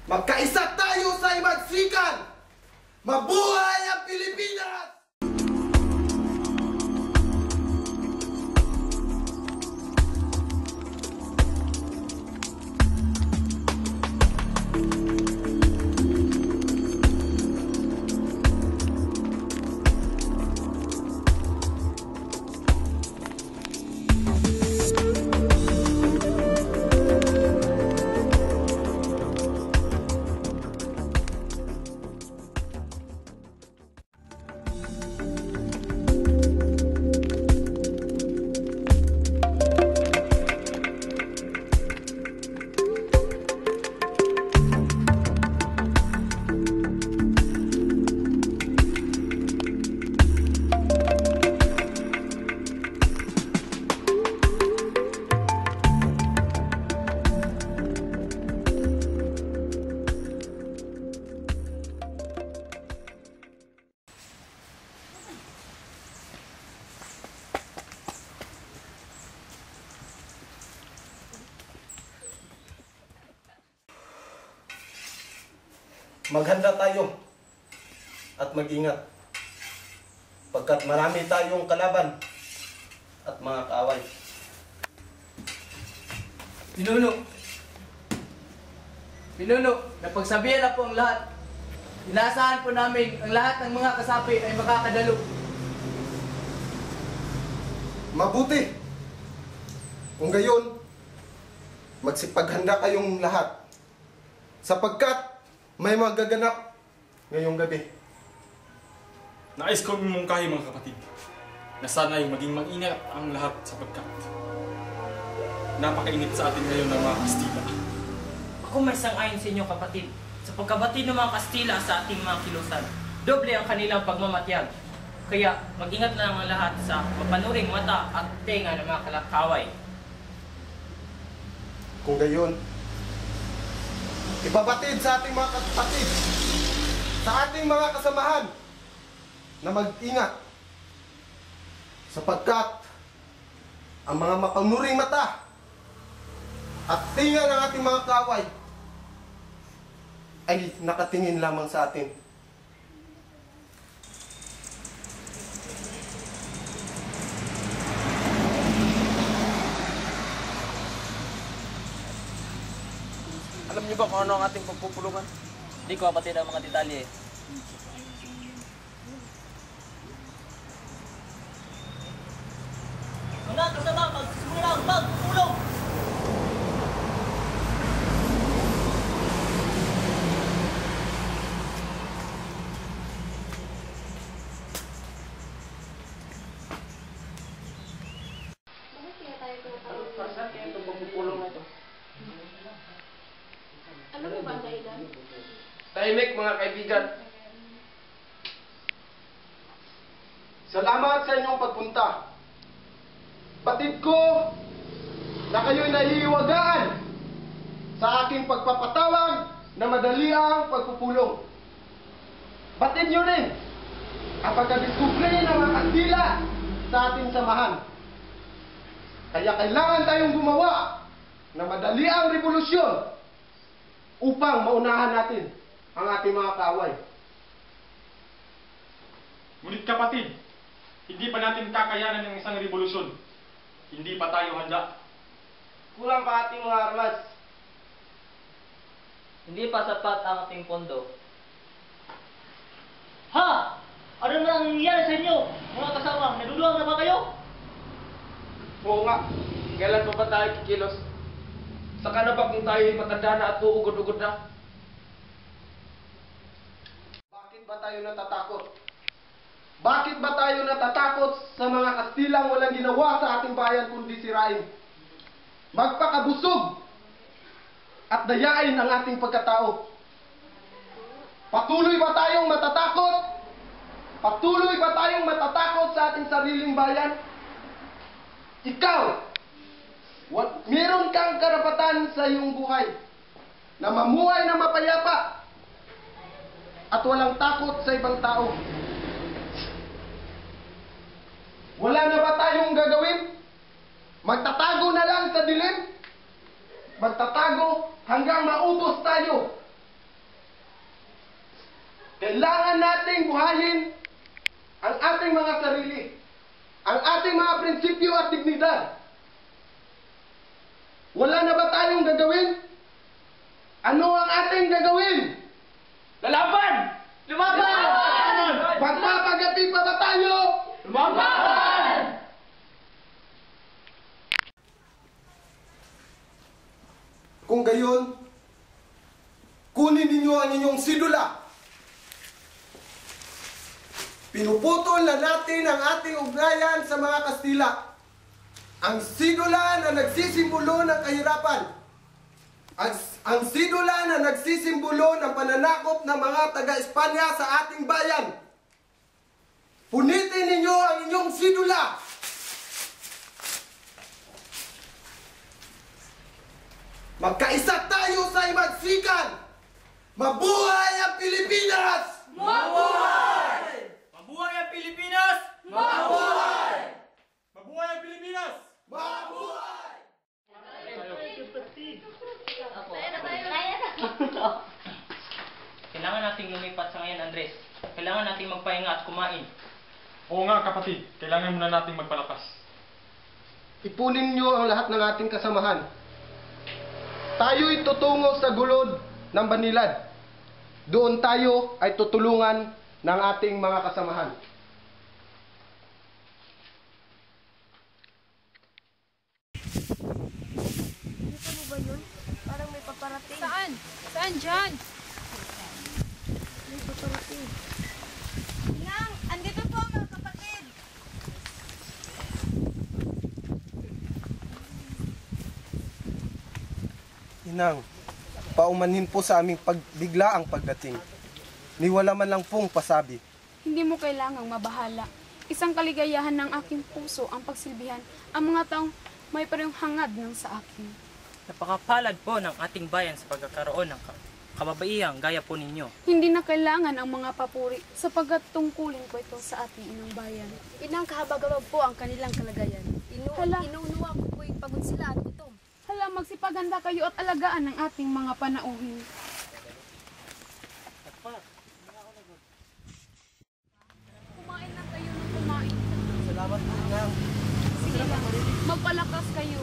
Magkaisa tayo sa imansikan! Mabuhay ang Pilipinas! Maghanda tayo at mag-ingat pagkat marami tayong kalaban at mga kaaway. Pinuno, napagsabihan na po ang lahat. Inaasahan po namin ang lahat ng mga kasapi ay makakadalo. Mabuti! Kung gayon, magsipaghanda kayong lahat sapagkat may magaganap ngayong gabi. Nais ko mumungkahi mga kapatid na sana'y maging mag-ingat ang lahat sapagkat napakainit sa atin ngayon ng mga Kastila. Ako may sang-ayon sa inyo kapatid. Sa pagkabatid ng mga Kastila sa ating mga kilusan, doble ang kanilang pagmamatyag. Kaya mag-ingat na lang ang lahat sa mapanuring mata at tenga ng mga kalakaway. Kung gayon, ipabatid sa ating mga kapatid, sa ating mga kasamahan, na mag-ingat sapagkat ang mga mapanuring mata at tinga ng ating mga kaway ay nakatingin lamang sa atin. Alam niyo ba kung ano ang ating pagpupulungan? Hindi ko kapatid ang mga detalye. Mga kasama, magsimula ang pagpupulong! Ano mo ba ang dahilan? Tahimik mga kaibigan. Salamat sa inyong pagpunta. Batid ko na kayo'y nahihiwagaan sa aking pagpapatawag na madali ang pagpupulong. Batid nyo rin ang pagkadiskubre ng mga Kastila sa ating samahan. Kaya kailangan tayong gumawa na madali ang revolusyon upang maunahan natin ang ating mga kaaway. Ngunit kapatid, hindi pa natin kakayanan ng isang revolusyon. Hindi pa tayo handa. Kulang pa ating mga armas. Hindi pa sapat ang ating pondo. Ha! Ano na ang nangyayari sa inyo, mga kasama? Naduluhan na ba kayo? Oo nga. Kailan pa ba tayo kikilos? Saka na ba kung tayo'y matanda na at uugod-ugod na? Bakit ba tayo natatakot? Bakit ba tayo natatakot sa mga Kastilang walang ginawa sa ating bayan kundi sirain? Magpakabusog at dayain ang ating pagkatao. Patuloy ba tayong matatakot? Patuloy ba tayong matatakot sa ating sariling bayan? Ikaw, meron kang karapatan sa iyong buhay na mamuhay na mapayapa at walang takot sa ibang tao. Wala na ba tayong gagawin? Magtatago na lang sa dilim? Magtatago hanggang mautos tayo Kailangan nating buhayin ang ating mga sarili, ang ating mga prinsipyo at dignidad. Wala na ba tayong gagawin? Ano ang ating gagawin? Lalaban! Lumaban! Magpapagapi pa ba tayo? Lumaban! Kung gayon, kunin ninyo ang inyong sidula. Pinuputol na natin ang ating ugnayan sa mga Kastila. Ang sidula na nagsisimbolo ng kahirapan. Ang sidula na nagsisimbolo ng pananakop ng mga taga-Espanya sa ating bayan. Punitin ninyo ang inyong sidula. Magkaisa tayo sa imagsikan. Mabuhay ang Pilipinas! Mabuhay! Mabuhay ang Pilipinas! Mabuhay! Mabuhay ang Pilipinas! Mabuhay! Kailangan nating lumipat sa ngayon, Andres. Kailangan nating magpahinga at kumain. Oo nga kapatid, kailangan muna nating magpalakas. Ipunin nyo ang lahat ng ating kasamahan. Tayo'y tutungo sa gulod ng Banilad. Doon tayo ay tutulungan ng ating mga kasamahan. Dito mo ba yun? Parang may paparating. Saan? Saan dyan? May paparating. Nang, andito po mga kapatid. Inang, paumanhin po sa aming biglaang pagdating. Ni wala man lang pong pasabi. Hindi mo kailangang mabahala. Isang kaligayahan ng aking puso ang pagsilbihan ang mga taong may parehong hangad ng sa akin. Napakapalad po ng ating bayan sa pagkakaroon ng kababaihang gaya po ninyo. Hindi na kailangan ang mga papuri sapagkat tungkulin ko ito sa ating inang bayan. Inang kahabagabag po ang kanilang kalagayan. Hala. Inuunuwa ko po'y pagod sila at gutom. Hala, magsipaganda kayo at alagaan ang ating mga panauhin. Kumain lang kayo ng kumain. Salamat po, Inang. Sige lang, magpalakas kayo.